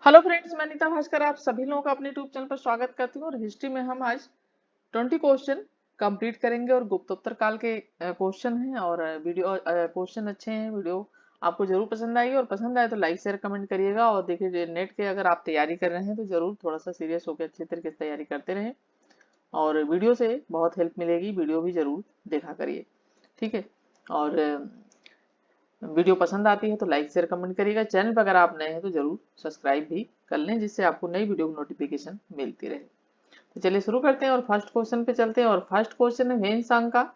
Hello friends, मैं नीता भास्कर आप सभी लोगों का अपने यूट्यूब चैनल पर स्वागत करती हूँ। और हिस्ट्री में हम आज 20 क्वेश्चन कंप्लीट करेंगे और गुप्तोत्तर काल के क्वेश्चन हैं। और वीडियो क्वेश्चन अच्छे हैं, वीडियो आपको जरूर पसंद आएगी। और पसंद आए तो लाइक शेयर कमेंट करिएगा। और देखिए, नेट के अगर आप तैयारी कर रहे हैं तो जरूर थोड़ा सा सीरियस होकर अच्छे तरीके से तैयारी करते रहें। और वीडियो से बहुत हेल्प मिलेगी, वीडियो भी जरूर देखा करिए, ठीक है। और वीडियो पसंद आती है तो लाइक शेयर कमेंट करिएगा। चैनल पर अगर आप नए हैं तो जरूर सब्सक्राइब भी कर लें, जिससे आपको नई वीडियो की नोटिफिकेशन मिलती रहे। तो चलिए शुरू करते हैं और फर्स्ट क्वेश्चन पे चलते हैं। और फर्स्ट क्वेश्चन है, ह्वेनसांग का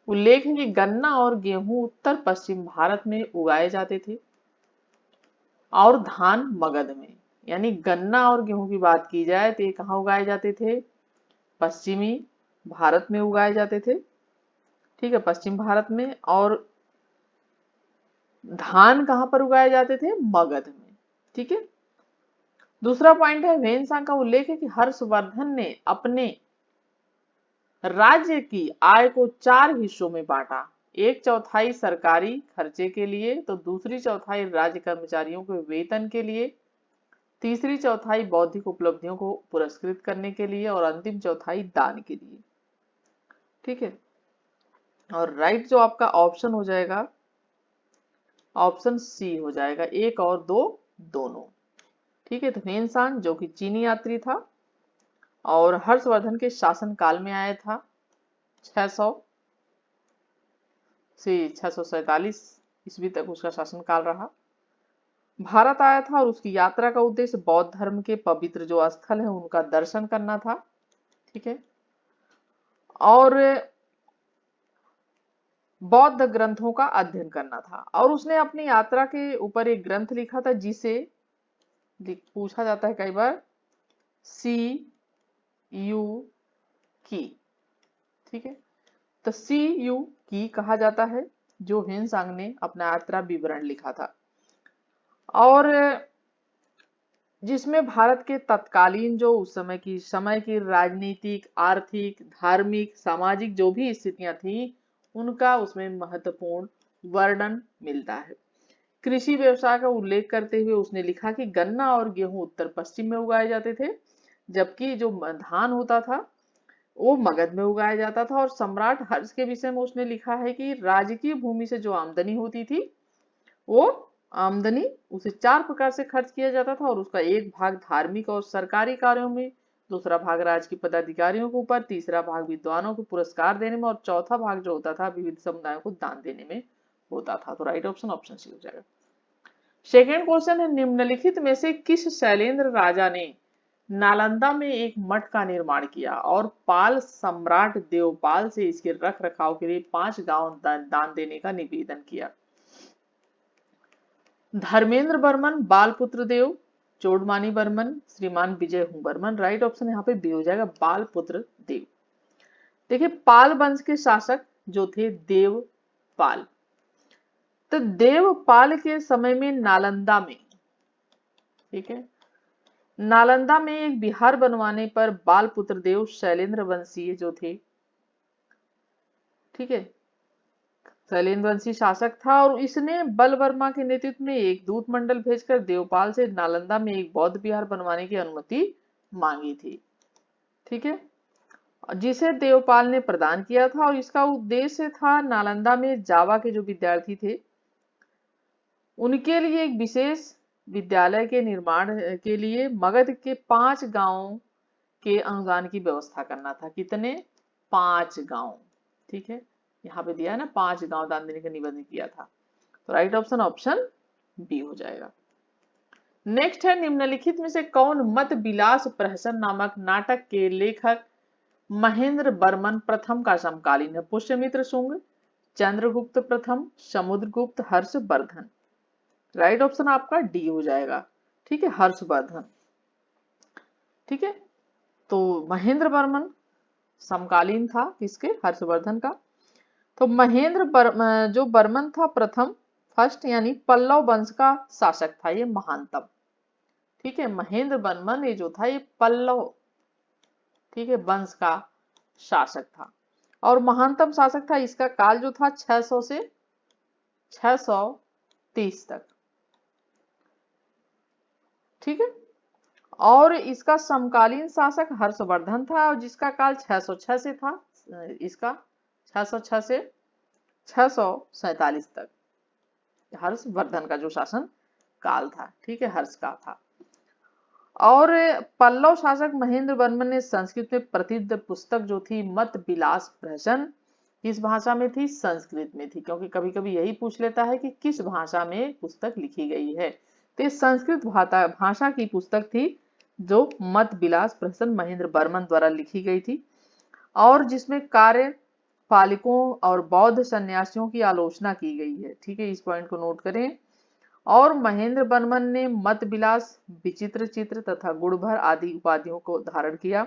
उल्लेख है कि गन्ना और गेहूं उत्तर पश्चिम भारत में उगाए जाते थे और धान मगध में। यानी गन्ना और गेहूं की बात की जाए तो ये कहाँ उगाए जाते थे? पश्चिमी भारत में उगाए जाते थे, ठीक है, पश्चिम भारत में। और धान कहाँ पर उगाए जाते थे? मगध में, ठीक है। दूसरा पॉइंट है, ह्वेनसांग का उल्लेख है कि हर्षवर्धन ने अपने राज्य की आय को 4 हिस्सों में बांटा। 1/4 सरकारी खर्चे के लिए, तो दूसरी चौथाई राज्य कर्मचारियों के वेतन के लिए, तीसरी चौथाई बौद्धिक उपलब्धियों को पुरस्कृत करने के लिए और अंतिम चौथाई दान के लिए, ठीक है। और राइट जो आपका ऑप्शन हो जाएगा, ऑप्शन सी हो जाएगा, 1 और 2 दोनों, ठीक है। तो ह्वेनसांग जो कि चीनी यात्री था और हर्षवर्धन के शासन काल में आया था, 600 से 647 ईस्वी तक उसका शासन काल रहा। भारत आया था और उसकी यात्रा का उद्देश्य बौद्ध धर्म के पवित्र जो स्थल है उनका दर्शन करना था, ठीक है। और बौद्ध ग्रंथों का अध्ययन करना था। और उसने अपनी यात्रा के ऊपर एक ग्रंथ लिखा था जिसे पूछा जाता है कई बार, सी यू की, ठीक है। तो सी यू की कहा जाता है, जो ह्वेनसांग ने अपना यात्रा विवरण लिखा था। और जिसमें भारत के तत्कालीन जो उस समय की राजनीतिक, आर्थिक, धार्मिक, सामाजिक जो भी स्थितियां थी उनका उसमें महत्वपूर्ण वर्णन मिलता है। कृषि व्यवसाय का उल्लेख करते हुए उसने लिखा कि गन्ना और गेहूं उत्तर पश्चिम में उगाए जाते थे, जबकि जो धान होता था वो मगध में उगाया जाता था। और सम्राट हर्ष के विषय में उसने लिखा है कि राजकीय भूमि से जो आमदनी होती थी वो आमदनी उसे 4 प्रकार से खर्च किया जाता था। और उसका एक भाग धार्मिक और सरकारी कार्यों में, दूसरा भाग राज के पदाधिकारियों के ऊपर, तीसरा भाग विद्वानों को पुरस्कार देने में और चौथा भाग जो होता था विविध समुदायों को दान देने में होता था। तो राइट ऑप्शन ऑप्शन सी हो जाएगा। सेकेंड क्वेश्चन है, निम्नलिखित में से किस शैलेंद्र राजा ने नालंदा में एक मठ का निर्माण किया और पाल सम्राट देवपाल से इसके रख रखाव के लिए 5 गांव दान देने का निवेदन किया? धर्मेंद्र बर्मन, बालपुत्र देव, चोडमानी बर्मन, श्रीमान विजय हूं बर्मन। राइट ऑप्शन यहाँ पे बी हो जाएगा, बालपुत्र देव। देखिए, पाल वंश के शासक जो थे देवपाल, तो देवपाल के समय में नालंदा में, ठीक है, नालंदा में एक विहार बनवाने पर बालपुत्र देव शैलेंद्र वंशीय जो थे, ठीक है, शैलेंद्र वंशी शासक था। और इसने बल वर्मा के नेतृत्व में एक दूत मंडल भेजकर देवपाल से नालंदा में एक बौद्ध विहार बनवाने की अनुमति मांगी थी, ठीक है, जिसे देवपाल ने प्रदान किया था। और इसका उद्देश्य था नालंदा में जावा के जो विद्यार्थी थे उनके लिए एक विशेष विद्यालय के निर्माण के लिए मगध के 5 गांवों के अनुदान की व्यवस्था करना था। कितने? 5 गांव, ठीक है, यहाँ पे दिया है ना, 5 गांव दान देने का निवेदन किया था। तो राइट ऑप्शन ऑप्शन बी हो जाएगा। नेक्स्ट है, निम्नलिखित में से कौन मत विलास प्रहसन नामक नाटक के लेखक महेंद्र बर्मन प्रथम का समकालीन है? पुष्यमित्र शुंग, चंद्रगुप्त प्रथम, समुद्रगुप्त, हर्षवर्धन। राइट ऑप्शन आपका डी हो जाएगा, ठीक है, हर्षवर्धन, ठीक है। तो महेंद्र बर्मन समकालीन था किसके? हर्षवर्धन का। तो जो बर्मन था प्रथम, फर्स्ट, यानी पल्लव वंश का शासक था, ये महानतम, ठीक है। महेंद्र बर्मन ये जो था ये पल्लव, ठीक है, वंश का शासक था और महानतम शासक था। इसका काल जो था 600 से 630 तक, ठीक है। और इसका समकालीन शासक हर्षवर्धन था और जिसका काल 606 से था, इसका 606 से 647 तक हर्षवर्धन का जो शासन काल था, ठीक है, हर्ष का था। और पल्लव शासक महेंद्र वर्मन ने संस्कृत में प्रसिद्ध पुस्तक जो थी मत विलास प्रहसन, किस भाषा में थी? संस्कृत में थी, क्योंकि कभी कभी यही पूछ लेता है कि किस भाषा में पुस्तक लिखी गई है। तो संस्कृत भाषा की पुस्तक थी जो मत विलास प्रहसन महेंद्र वर्मन द्वारा लिखी गई थी, और जिसमें कार्य पालिकों और बौद्ध सन्यासियों की आलोचना की गई है, ठीक है, इस पॉइंट को नोट करें। और महेंद्र वर्मन ने मत विलास, विचित्र चित्र तथा गुणभर आदि उपाधियों को धारण किया,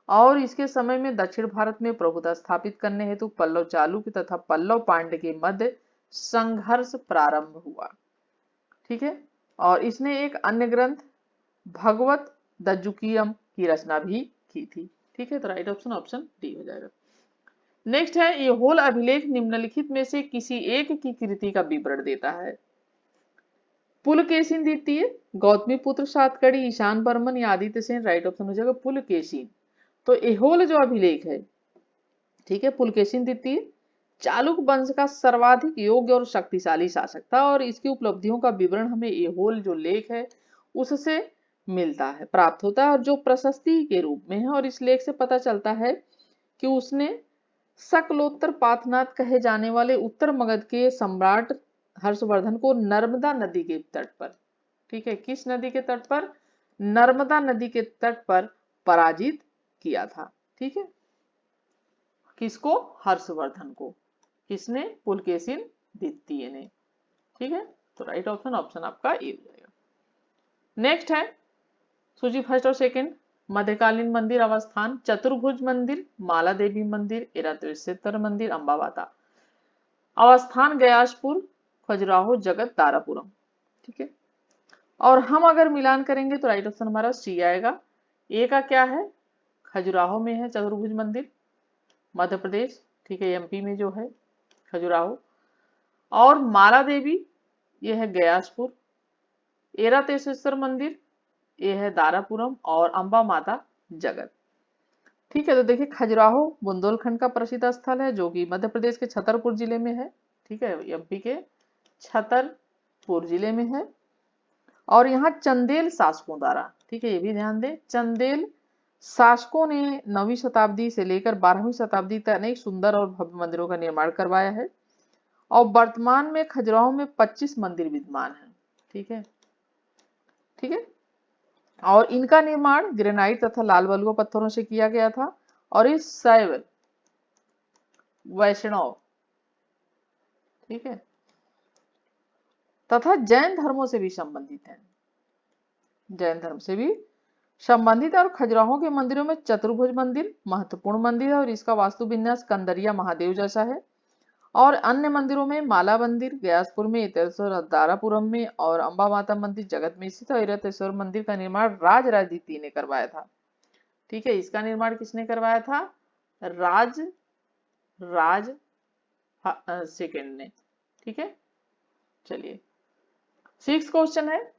और इसके समय में दक्षिण भारत में प्रभुता स्थापित करने हेतु पल्लव चालुक्य तथा पल्लव पांड्य के मध्य संघर्ष प्रारंभ हुआ, ठीक है। और इसने एक अन्य ग्रंथ भगवत दज्जुकीयम की रचना भी की थी, ठीक है। तो राइट ऑप्शन ऑप्शन डी हो जाएगा। नेक्स्ट है, ये होल अभिलेख निम्नलिखित में से किसी एक की कृति का विवरण देता है? पुलकेशिन द्वितीय, गौतमी पुत्र सातकड़ी, ईशान बर्मन या आदित्य सेन? राइट ऑप्शन हो जाएगा पुलकेशिन। तो एहोल जो अभिलेख है, ठीक है, पुलकेशिन द्वितीय चालुक्य वंश का सर्वाधिक योग्य और शक्तिशाली शासक था, और इसकी उपलब्धियों का विवरण हमें एहोल जो लेख है उससे मिलता है, प्राप्त होता है, और जो प्रशस्ति के रूप में है। और इस लेख से पता चलता है कि उसने सकलोत्तर पाथनाथ कहे जाने वाले उत्तर मगध के सम्राट हर्षवर्धन को नर्मदा नदी के तट पर, ठीक है, किस नदी के तट पर? नर्मदा नदी के तट पर पराजित किया था, ठीक है। किसको? हर्षवर्धन को। किसने? पुलकेशिन द्वितीय ने, ठीक है। तो राइट ऑप्शन ऑप्शन आपका ए हो जाएगा। नेक्स्ट है सूची फर्स्ट और सेकंड, मध्यकालीन मंदिर अवस्थान, चतुर्भुज मंदिर, माला देवी मंदिर, एरातेश्वर मंदिर, अंबा माता। अवस्थान गयासपुर, खजुराहो, जगत, तारापुरम, ठीक है। और हम अगर मिलान करेंगे तो राइट ऑप्शन हमारा सी आएगा। ए का क्या है? खजुराहो में है चतुर्भुज मंदिर, मध्य प्रदेश, ठीक है, एमपी में जो है खजुराहो। और माला देवी ये है गयासपुर, एरातेश्वर मंदिर ये है दारापुरम, और अंबा माता जगत, ठीक है। तो देखिए खजुराहो बुंदेलखंड का प्रसिद्ध स्थल है जो कि मध्य प्रदेश के छतरपुर जिले में है, ठीक है, एमपी के छतरपुर जिले में है। और यहाँ चंदेल शासकों द्वारा, ठीक है, ये भी ध्यान दें, चंदेल शासकों ने 9वीं शताब्दी से लेकर 12वीं शताब्दी तक अनेक सुंदर और भव्य मंदिरों का निर्माण करवाया है, और वर्तमान में खजुराहो में 25 मंदिर विद्यमान है, ठीक है, ठीक है। और इनका निर्माण ग्रेनाइट तथा लाल बलुआ पत्थरों से किया गया था, और इस शैव, वैष्णव, ठीक है, तथा जैन धर्मों से भी संबंधित है, जैन धर्म से भी संबंधित है। और खजुराहो के मंदिरों में चतुर्भुज मंदिर महत्वपूर्ण मंदिर है, और इसका वास्तु विन्यास कंदरिया महादेव जैसा है। और अन्य मंदिरों में माला मंदिर गयासपुर में, एतेश्वर दारापुरम में, और अंबा माता मंदिर जगत में स्थित है। एतेश्वर मंदिर का निर्माण राजराज द्वितीय ने करवाया था, ठीक है, इसका निर्माण किसने करवाया था? राज सेकंड ने, ठीक है। चलिए 6 क्वेश्चन है,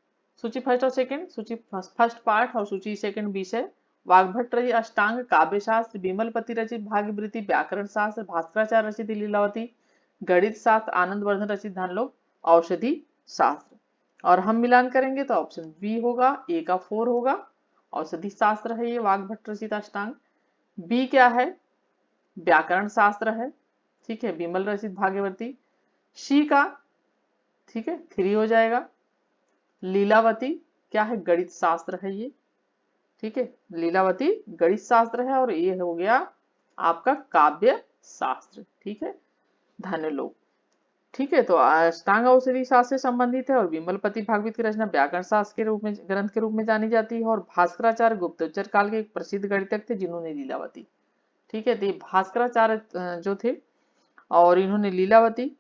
सूची फर्स्ट और सेकंड, सूची फर्स्ट पार्ट और सूची सेकंड विषय। वाग्भट रचित अष्टांग काव्य शास्त्र, विमलपति रचित भाग्यवृत्ति, व्याकरण शास्त्र, भास्कराचार्य रचित लीलावती, गणित शास्त्र, आनंदवर्धन रचित धनलोक, औषधि शास्त्र। और हम मिलान करेंगे तो ऑप्शन बी होगा, ए का 4 होगा, औषधि शास्त्र है ये वाग्भट रचित अष्टांग। बी क्या है? व्याकरण शास्त्र है, ठीक है, विमल रचित भाग्यवती। सी का, ठीक है, 3 हो जाएगा। लीलावती क्या है? गणित शास्त्र है ये, ठीक है, लीलावती गणित शास्त्र है। और ये हो गया आपका काव्य शास्त्र, ठीक है, धनलोक, ठीक है। तो अष्टांग औषधि शास्त्र से संबंधित है, और विमलपति भागवत की रचना व्याकरण शास्त्र के रूप में, ग्रंथ के रूप में जानी जाती है। और भास्कराचार्य गुप्तचर काल के एक प्रसिद्ध गणितज्ञ थे जिन्होंने लीलावती, ठीक है, तो भास्कराचार्य जो थे, और इन्होंने लीलावती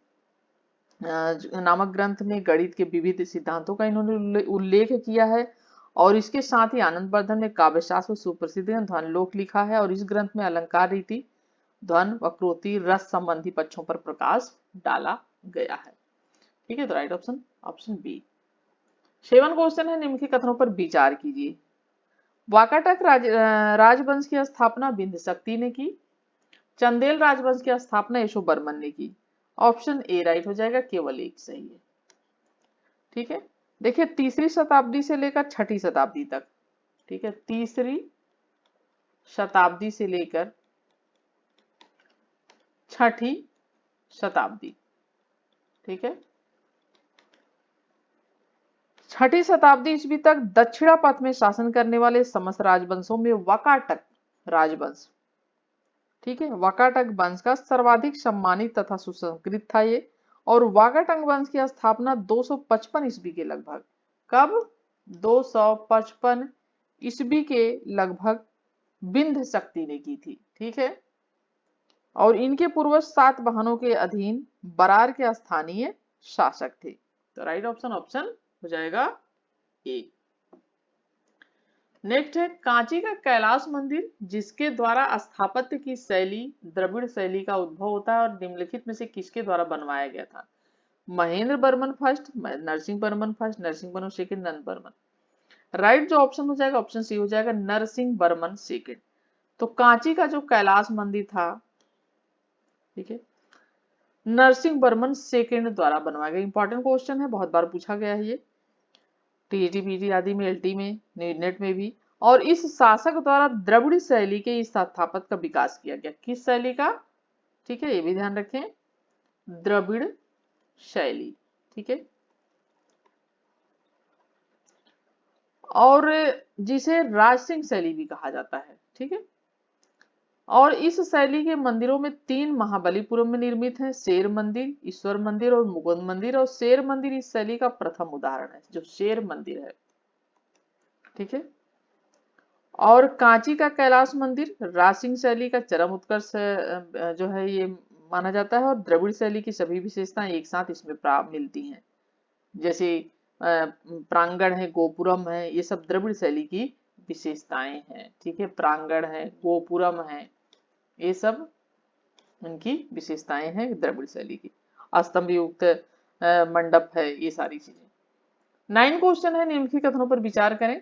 नामक ग्रंथ में गणित के विविध सिद्धांतों का इन्होंने उल्लेख किया है। और इसके साथ ही आनंदवर्धन ने काव्यशास्त्र सुप्रसिद्ध धनलोक लिखा है, और इस ग्रंथ में अलंकार रीति, ध्वन, वक्रोक्ति, रस संबंधी पक्षों पर प्रकाश डाला गया है, ठीक है। तो right option option B. 7 question है, निम्नलिखित कथनों पर विचार कीजिए। वाकाटक राजवंश की स्थापना बिंद शक्ति ने की। चंदेल राजवंश की स्थापना यशोवर्मन ने की। ऑप्शन ए राइट हो जाएगा, केवल एक सही है। ठीक है, देखिए तीसरी शताब्दी से लेकर छठी शताब्दी तक, ठीक है, तीसरी शताब्दी से लेकर छठी शताब्दी, ठीक है, छठी शताब्दी ईस्वी तक दक्षिणा पथ में शासन करने वाले समस्त राजवंशों में वाकाटक राजवंश, ठीक है, वाकाटक वंश का सर्वाधिक सम्मानित तथा सुसंस्कृत था ये। और वाकाटक वंश की स्थापना 255 ईस्वी के लगभग, कब? 255 ईस्वी के लगभग बिंद शक्ति ने की थी। ठीक है, और इनके पूर्वज सातवाहनों के अधीन बरार के स्थानीय शासक थे। तो राइट ऑप्शन ऑप्शन हो जाएगा ए। नेक्स्ट है कांची का कैलाश मंदिर, जिसके द्वारा स्थापत्य की शैली द्रविड़ शैली का उद्भव होता है और निम्नलिखित में से किसके द्वारा बनवाया गया था? Mahendra Barman first, Narasimha Barman first, Narasimha Barman second, Nanda Barman. Right जो ऑप्शन हो जाएगा ऑप्शन सी हो जाएगा, नरसिंह बर्मन सेकंड। तो कांची का जो कैलाश मंदिर था, ठीक है, नरसिंह बर्मन सेकंड द्वारा बनवाया गया। इंपॉर्टेंट क्वेश्चन है, बहुत बार पूछा गया है ये, टीईटी पीटी आदि में, एलटी में, नेट में भी। और इस शासक द्वारा द्रविड़ शैली के इस स्थापत्य का विकास किया गया। किस शैली का? ठीक है, ये भी ध्यान रखें, द्रविड़ शैली। ठीक है, और जिसे राजसिंह शैली भी कहा जाता है। ठीक है, और इस शैली के मंदिरों में 3 महाबलीपुरम में निर्मित है, शेर मंदिर, ईश्वर मंदिर और मुकुंद मंदिर। और शेर मंदिर इस शैली का प्रथम उदाहरण है, जो शेर मंदिर है। ठीक है, और कांची का कैलाश मंदिर राजसिंह शैली का चरम उत्कर्ष जो है ये माना जाता है। और द्रविड़ शैली की सभी विशेषताएं एक साथ इसमें प्राप्त मिलती हैं, जैसे प्रांगण है, गोपुरम है, ये सब द्रविड़ शैली की विशेषताएं हैं। ठीक है, प्रांगण है, गोपुरम है, ये सब उनकी विशेषताएं हैं द्रविड़ शैली की। स्तंभ युक्त मंडप है, ये सारी चीजें। 9 क्वेश्चन है, निम्नलिखित कथनों पर विचार करें।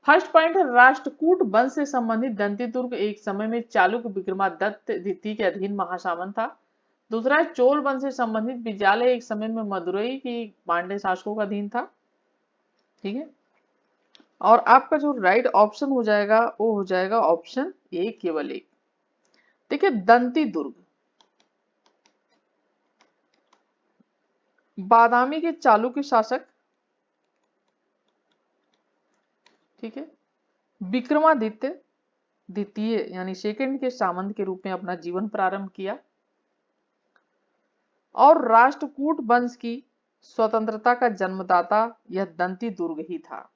फर्स्ट पॉइंट है, राष्ट्रकूट वंश से संबंधित दंतीदुर्ग एक समय में चालुक्य विक्रमादित्य द्वितीय के अधीन महासामंत था। दूसरा है, चोल वंश से संबंधित विद्यालय एक समय में मदुरई की पांड्य शासकों का अधीन था। ठीक है, और आपका जो राइट ऑप्शन हो जाएगा वो हो जाएगा ऑप्शन ए, केवल एक। देखिए दंती दुर्ग बादामी के चालुक्य शासक, ठीक है, विक्रमादित्य द्वितीय यानी सेकंड के सामंत के रूप में अपना जीवन प्रारंभ किया। और राष्ट्रकूट वंश की स्वतंत्रता का जन्मदाता यह दंती दुर्ग ही था।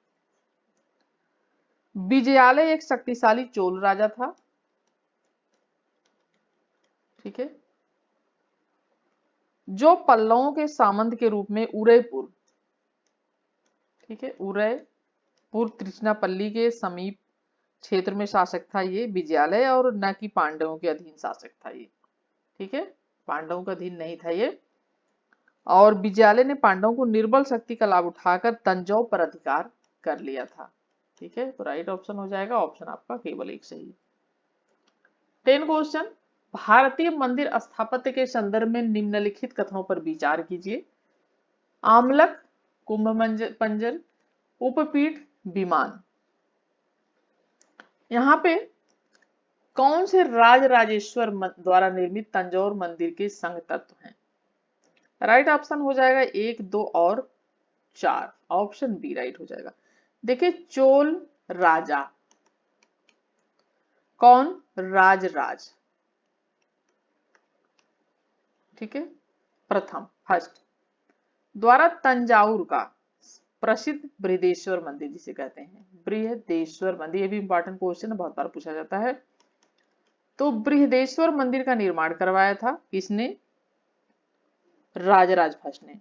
विजयालय एक शक्तिशाली चोल राजा था। ठीक है, जो पल्लवों के सामंत के रूप में उदयपुर, ठीक है, उदयपुर त्रिचनापल्ली के समीप क्षेत्र में शासक था ये विजयालय, और न कि पांडवों के अधीन शासक था ये। ठीक है, पांडवों का अधीन नहीं था ये। और विजयालय ने पांडवों को निर्बल शक्ति का लाभ उठाकर तंजौर पर अधिकार कर लिया था। ठीक है, तो राइट ऑप्शन हो जाएगा ऑप्शन आपका केवल एक सही। 10 क्वेश्चन, भारतीय मंदिर स्थापत्य के संदर्भ में निम्नलिखित कथनों पर विचार कीजिए। आमलक, कुंभ पंजर, उपपीठ, विमान। यहाँ पे कौन से राज राजेश्वर द्वारा निर्मित तंजौर मंदिर के संग तत्व हैं? राइट ऑप्शन हो जाएगा 1, 2 और 4। ऑप्शन बी राइट हो जाएगा। देखिए चोल राजा, कौन? राज, ठीक है, प्रथम फर्स्ट, द्वारा तंजावुर का प्रसिद्ध बृहदेश्वर मंदिर जिसे कहते हैं, बृहदेश्वर मंदिर, ये भी इंपॉर्टेंट क्वेश्चन है, बहुत बार पूछा जाता है। तो बृहदेश्वर मंदिर का निर्माण करवाया था किसने? राजराज फर्स्ट ने।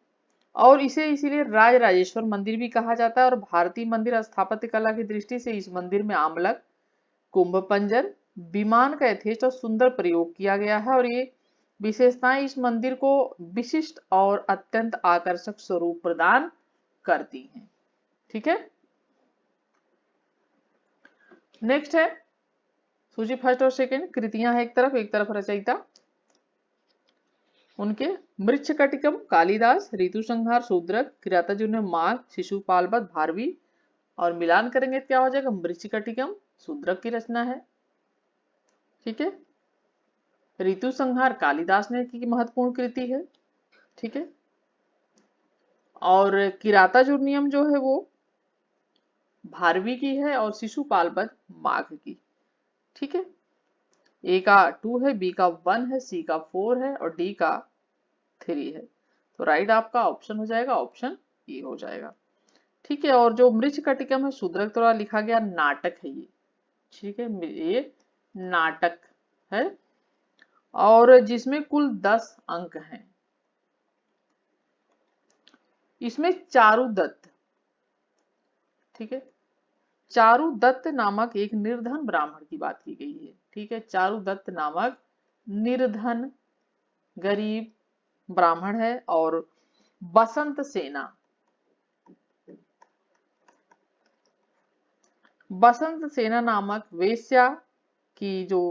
और इसे इसीलिए राज राजेश्वर मंदिर भी कहा जाता है। और भारतीय मंदिर स्थापत्य कला की दृष्टि से इस मंदिर में आमलक, कुंभ पंजर, विमान का यथेष्ट और सुंदर प्रयोग किया गया है। और ये विशेषताएं इस मंदिर को विशिष्ट और अत्यंत आकर्षक स्वरूप प्रदान करती हैं। ठीक है, नेक्स्ट है सूची फर्स्ट और सेकंड, कृतियां है एक तरफ रचयिता उनके। मृच्छकटिकम कालिदास, ऋतु संहार शूद्रक, किरातार्जुनीय माघ, शिशुपाल वध भारवी। और मिलान करेंगे तो क्या हो जाएगा, मृच्छकटिकम शूद्रक की रचना है, ठीक है। ऋतु संहार कालिदास ने की महत्वपूर्ण कृति है, ठीक है। और किरातार्जुनीयम जो है वो भारवी की है और शिशुपाल वध माघ की, ठीक है। ए का 2 है, बी का 1 है, सी का 4 है और डी का 3 है। तो राइट आपका ऑप्शन हो जाएगा ऑप्शन ए हो जाएगा, ठीक है। और जो मृच्छकटिकम है शूद्रक द्वारा लिखा गया नाटक है ये, ठीक है, ये नाटक है और जिसमें कुल 10 अंक हैं। इसमें चारुदत्त, ठीक है, चारुदत्त नामक एक निर्धन ब्राह्मण की बात की गई है, ठीक है। चारुदत्त नामक निर्धन गरीब ब्राह्मण है और बसंत सेना, बसंत सेना नामक वेश्या की जो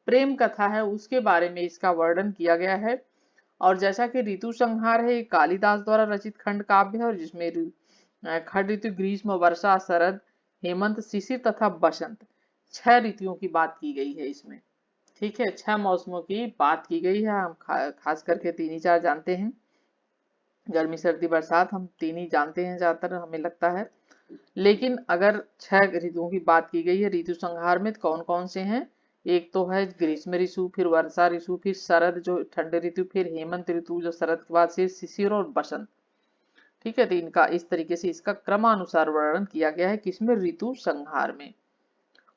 प्रेम कथा है उसके बारे में इसका वर्णन किया गया है। और जैसा कि ऋतु संहार है, कालिदास द्वारा रचित खंड काव्य है और जिसमें खंड ऋतु ग्रीष्म वर्षा शरद हेमंत शिशिर तथा बसंत 6 ऋतुओं की बात की गई है इसमें, ठीक है। 6 मौसमों की बात की गई है। हम खास करके 3 ही 4 जानते हैं, गर्मी सर्दी बरसात हम 3 ही जानते हैं ज्यादातर हमें लगता है। लेकिन अगर 6 ऋतुओं की बात की गई है ऋतु संहार में, तो कौन कौन से हैं, एक तो है ग्रीष्म ऋतु, फिर वर्षा ऋतु, फिर शरद जो ठंड ऋतु, फिर हेमंत ऋतु जो शरद के बाद से शिशिर और बसंत, ठीक है। तो इनका इस तरीके से इसका क्रमानुसार वर्णन किया गया है किसमें, ऋतु संहार में।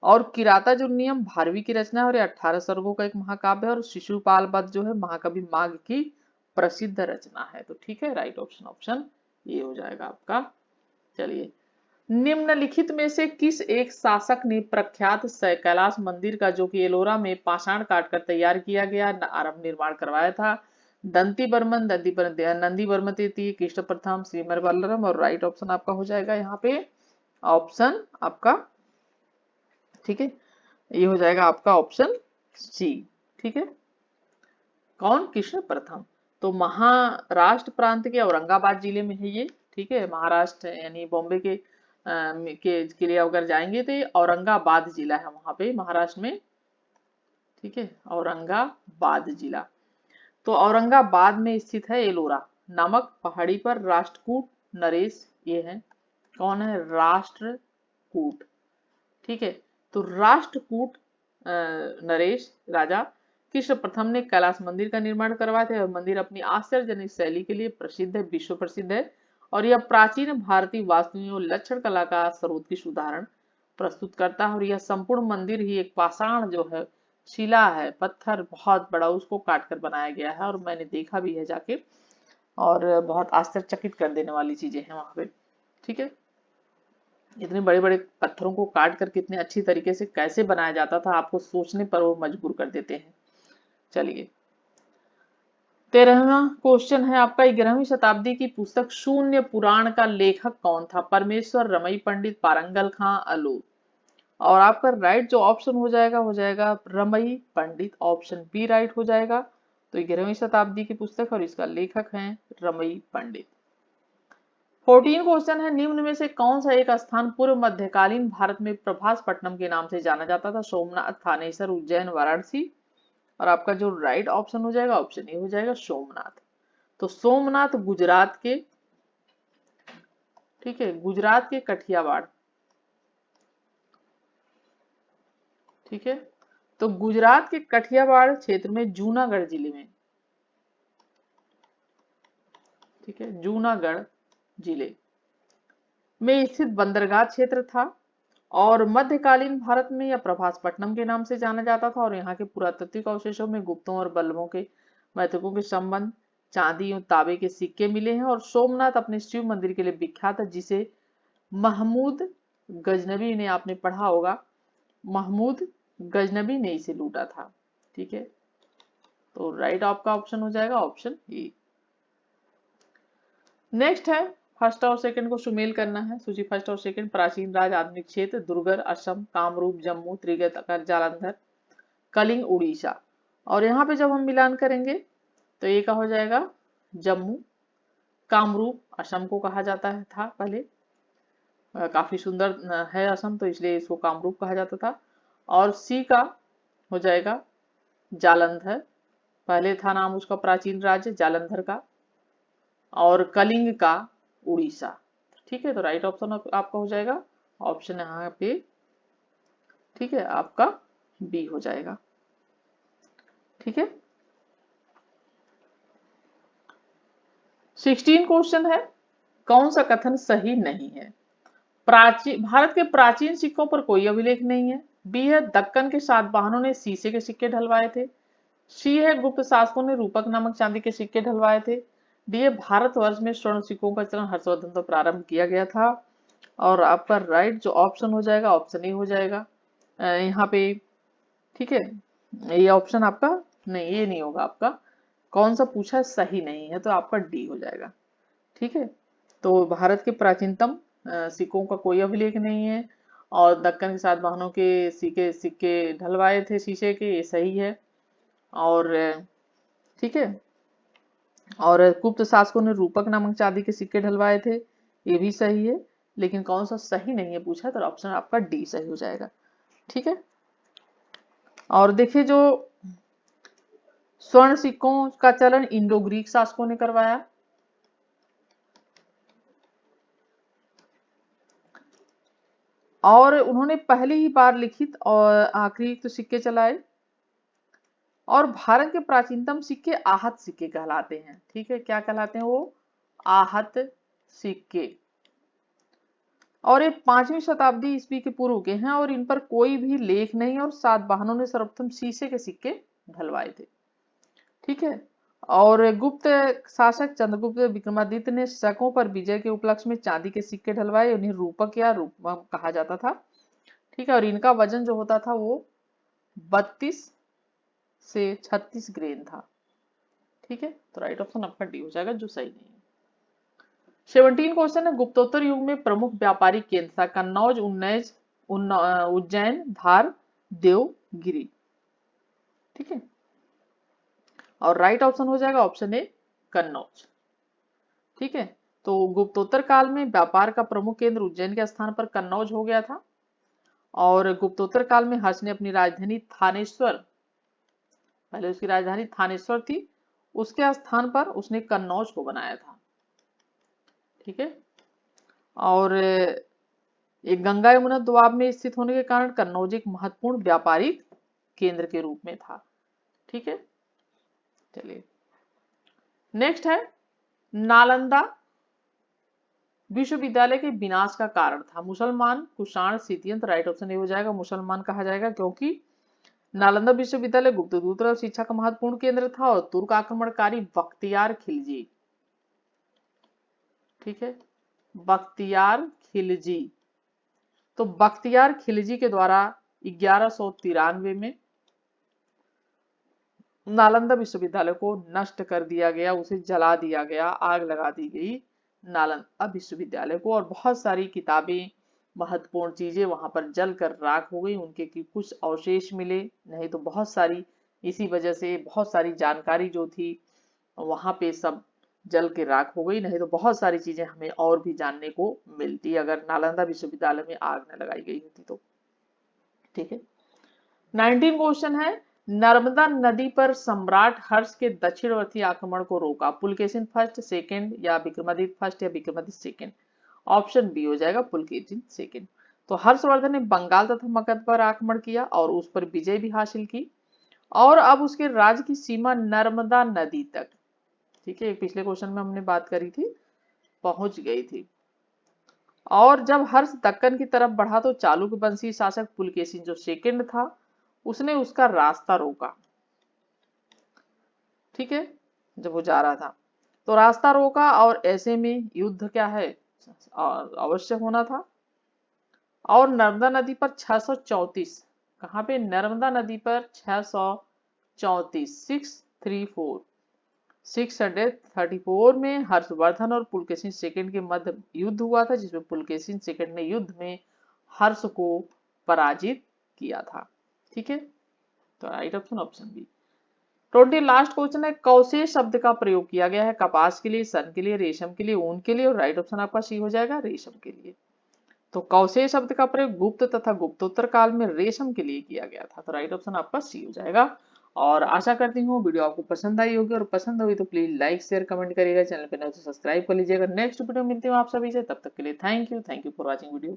और किरातार्जुनीयम भारवी की रचना है और ये 18 सर्गों का एक महाकाव्य है और शिशुपाल वध जो है महाकवि माघ की प्रसिद्ध रचना है। तो ठीक है, राइट ऑप्शन ऑप्शन ये हो जाएगा आपका। चलिए, निम्नलिखित में से किस एक शासक ने प्रख्यात कैलाश मंदिर का, जो कि एलोरा में पाषाण काटकर तैयार किया गया, आरंभ निर्माण करवाया था। दंती बर्मन, नंदी बर्मन तृतीय, कृष्ण प्रथम, श्रीमर बल्लरम। और राइट ऑप्शन आपका हो जाएगा यहाँ पे ऑप्शन आपका, ठीक है, ये हो जाएगा आपका ऑप्शन सी, ठीक है। कौन, कृष्ण प्रथम। तो महाराष्ट्र प्रांत के औरंगाबाद जिले में है ये, ठीक है। महाराष्ट्र यानी बॉम्बे के लिए अगर जाएंगे तो औरंगाबाद जिला है वहां पे महाराष्ट्र में, ठीक है, औरंगाबाद जिला। तो औरंगाबाद में स्थित है एलोरा नामक पहाड़ी पर राष्ट्रकूट नरेश ये है, कौन है, राष्ट्रकूट, ठीक है। तो राष्ट्रकूट नरेश राजा कृष्ण प्रथम ने कैलाश मंदिर का निर्माण करवाया था। यह मंदिर अपनी आश्चर्यजनक शैली के लिए प्रसिद्ध है, विश्व प्रसिद्ध है और यह प्राचीन भारतीय वास्तु लक्षण कला का सर्वोत्कृष्ट उदाहरण प्रस्तुत करता है। और यह संपूर्ण मंदिर ही एक पाषाण जो है शिला है, पत्थर बहुत बड़ा उसको काट कर बनाया गया है और मैंने देखा भी है जाके, और बहुत आश्चर्यचकित कर देने वाली चीजें हैं वहां पे, ठीक है। इतने बड़े बड़े पत्थरों को काट कर कितने अच्छी तरीके से कैसे बनाया जाता था, आपको सोचने पर वो मजबूर कर देते हैं। चलिए, 13वां क्वेश्चन है आपका, 11वीं शताब्दी की पुस्तक शून्य पुराण का लेखक कौन था, परमेश्वर, रमई पंडित, पारंगल खां, अलूर। और आपका राइट जो ऑप्शन हो जाएगा रमई पंडित, ऑप्शन बी राइट हो जाएगा। तो 11वीं शताब्दी की पुस्तक और इसका लेखक है रमई पंडित। 14 क्वेश्चन है, निम्न में से कौन सा एक स्थान पूर्व मध्यकालीन भारत में प्रभास पट्टनम के नाम से जाना जाता था, सोमनाथ, थानेसर, उज्जैन, वाराणसी। और आपका जो राइट ऑप्शन हो जाएगा ऑप्शन ए हो जाएगा सोमनाथ। तो सोमनाथ गुजरात के, ठीक है, गुजरात के कठियावाड़, ठीक है। तो गुजरात के कठियावाड़ क्षेत्र में जूनागढ़ जिले में, ठीक है, जूनागढ़ जिले में स्थित बंदरगाह क्षेत्र था और मध्यकालीन भारत में यह प्रभासपट्टनम के नाम से जाना जाता था। और यहाँ के पुरातात्विक अवशेषों में गुप्तों और बल्लभों के मैथकों के संबंध, चांदी और तांबे के सिक्के मिले हैं। और सोमनाथ अपने शिव मंदिर के लिए विख्यात है, जिसे महमूद गजनबी ने, आपने पढ़ा होगा, महमूद गजनबी ने इसे लूटा था, ठीक है। तो राइट आपका ऑप्शन हो जाएगा ऑप्शन ए। नेक्स्ट है फर्स्ट और सेकंड को सुमेल करना है। सूची फर्स्ट और सेकंड, प्राचीन राज, आधुनिक क्षेत्र, दुर्गर, असम, कामरूप, जम्मू, त्रिगत, जालंधर, कलिंग, उड़ीसा। और यहाँ पे जब हम मिलान करेंगे तो ये का हो जाएगा जम्मू। कामरूप असम को कहा जाता है था पहले, काफी सुंदर है असम, तो इसलिए इसको कामरूप कहा जाता था। और सी का हो जाएगा जालंधर, पहले था नाम उसका प्राचीन राज्य जालंधर का। और कलिंग का उड़ीसा। ठीक है, तो राइट ऑप्शन आपका हो जाएगा ऑप्शन यहाँ पे, ठीक है, आपका बी हो जाएगा। ठीक है, 16 क्वेश्चन है, कौन सा कथन सही नहीं है? प्राचीन भारत के प्राचीन सिक्कों पर कोई अभिलेख नहीं है। बी है दक्कन के सातवाहनों ने शीशे के सिक्के ढलवाए थे। सी है गुप्त शासकों ने रूपक नामक चांदी के सिक्के ढलवाए थे। डी है भारतवर्ष में स्वर्ण सिक्कों का चलन हर्षवर्धन तो प्रारंभ किया गया था। और आपका राइट जो ऑप्शन हो जाएगा ऑप्शन ए हो जाएगा यहाँ पे। ठीक है, ये ऑप्शन आपका नहीं, ये नहीं होगा आपका। कौन सा पूछा है सही नहीं है, तो आपका डी हो जाएगा। ठीक है, तो भारत के प्राचीनतम सिक्कों का कोई अभिलेख नहीं है, और दक्कन के सातवाहनों के सिक्के सिक्के ढलवाए थे शीशे के, ये सही है। और ठीक है, और गुप्त शासकों ने रूपक नामक चांदी के सिक्के ढलवाए थे, ये भी सही है। लेकिन कौन सा सही नहीं है पूछा, तो ऑप्शन आपका डी सही हो जाएगा। ठीक है, और देखिए जो स्वर्ण सिक्कों का चलन इंडो ग्रीक शासकों ने करवाया। और उन्होंने पहली ही बार लिखित और आखिरी तो सिक्के चलाए। और भारत के प्राचीनतम सिक्के आहत सिक्के कहलाते हैं। ठीक है, क्या कहलाते हैं वो? आहत सिक्के। और ये 5वीं शताब्दी ईस्वी के पूर्व के हैं, और इन पर कोई भी लेख नहीं, और सातवाहनों ने सर्वप्रथम शीशे के सिक्के ढलवाए थे। ठीक है, और गुप्त शासक चंद्रगुप्त विक्रमादित्य ने शकों पर विजय के उपलक्ष्य में चांदी के सिक्के ढलवाए, उन्हें रूपक या रूपम कहा जाता था। ठीक है, और इनका वजन जो होता था वो 32 से 36 ग्रेन था। ठीक है, तो राइट ऑप्शन आपका डी हो जाएगा, जो सही नहीं है। 17 क्वेश्चन है, गुप्तोत्तर युग में प्रमुख व्यापारिक केंद्र था कन्नौज, उज्जैन, धार, देवगिरी। ठीक है, और राइट ऑप्शन हो जाएगा ऑप्शन ए कन्नौज। ठीक है, तो गुप्तोत्तर काल में व्यापार का प्रमुख केंद्र उज्जैन के स्थान पर कन्नौज हो गया था। और गुप्तोत्तर काल में हर्ष ने अपनी राजधानी थानेश्वर, पहले उसकी राजधानी थानेश्वर थी, उसके स्थान पर उसने कन्नौज को बनाया था। ठीक है, और एक गंगा यमुना दोआब में स्थित होने के कारण कन्नौज एक महत्वपूर्ण व्यापारिक केंद्र के रूप में था। ठीक है, चलिए नेक्स्ट है, नालंदा विश्वविद्यालय के विनाश का कारण था मुसलमान, कुषाण, सितियन। राइट ऑप्शन ये हो जाएगा, मुसलमान कहा जाएगा, क्योंकि नालंदा विश्वविद्यालय गुप्त दूत शिक्षा का महत्वपूर्ण केंद्र था, और तुर्क आक्रमणकारी बख्तियार खिलजी, ठीक है, बख्तियार खिलजी, तो बख्तियार खिलजी के द्वारा 1193 में नालंदा विश्वविद्यालय को नष्ट कर दिया गया, उसे जला दिया गया, आग लगा दी गई नालंदा विश्वविद्यालय को, और बहुत सारी किताबें, महत्वपूर्ण चीजें वहां पर जल कर राख हो गई, उनके की कुछ अवशेष मिले, नहीं तो बहुत सारी, इसी वजह से बहुत सारी जानकारी जो थी वहां पे सब जल के राख हो गई, नहीं तो बहुत सारी चीजें हमें और भी जानने को मिलती अगर नालंदा विश्वविद्यालय में आग न लगाई गई होती तो। ठीक है, 19 क्वेश्चन है, नर्मदा नदी पर सम्राट हर्ष के दक्षिणवर्ती आक्रमण को रोका, पुलकेशिन फर्स्ट, सेकंड, या विक्रमादित्य फर्स्ट, या विक्रमादित्य सेकंड। ऑप्शन बी हो जाएगा पुलकेशिन सेकंड। तो हर्षवर्धन ने बंगाल तथा मगध पर आक्रमण किया और उस पर विजय भी हासिल की, और अब उसके राज्य की सीमा नर्मदा नदी तक, ठीक है, पिछले क्वेश्चन में हमने बात करी थी, पहुंच गई थी। और जब हर्ष दक्कन की तरफ बढ़ा तो चालुक्य वंशी शासक पुलकेशिन जो सेकंड था, उसने उसका रास्ता रोका। ठीक है, जब वो जा रहा था तो रास्ता रोका, और ऐसे में युद्ध क्या है अवश्य होना था। और नर्मदा नदी पर 634, कहां पे? नर्मदा नदी पर 634, 634, 634 में हर्षवर्धन और पुलकेशिन सेकंड के मध्य युद्ध हुआ था, जिसमें पुलकेशिन सेकंड ने युद्ध में हर्ष को पराजित किया था। ठीक है, तो right option option B. 20 last question है, कौशे शब्द का प्रयोग किया गया है कपास के लिए, सन के लिए, रेशम के लिए, ऊन के लिए, और राइट ऑप्शन आपका सी हो जाएगा रेशम के लिए। तो कौशे शब्द का प्रयोग गुप्त तथा गुप्तोत्तर काल में रेशम के लिए किया गया था, तो राइट ऑप्शन आपका सी हो जाएगा। और आशा करती हूँ वीडियो आपको पसंद आई होगी, और पसंद हुई तो प्लीज लाइक शेयर कमेंट करिएगा, चैनल पर नए तो सब्सक्राइब कर लीजिएगा। नेक्स्ट वीडियो मिलती हूँ आप सभी से, तब तक के लिए thank you for watching video.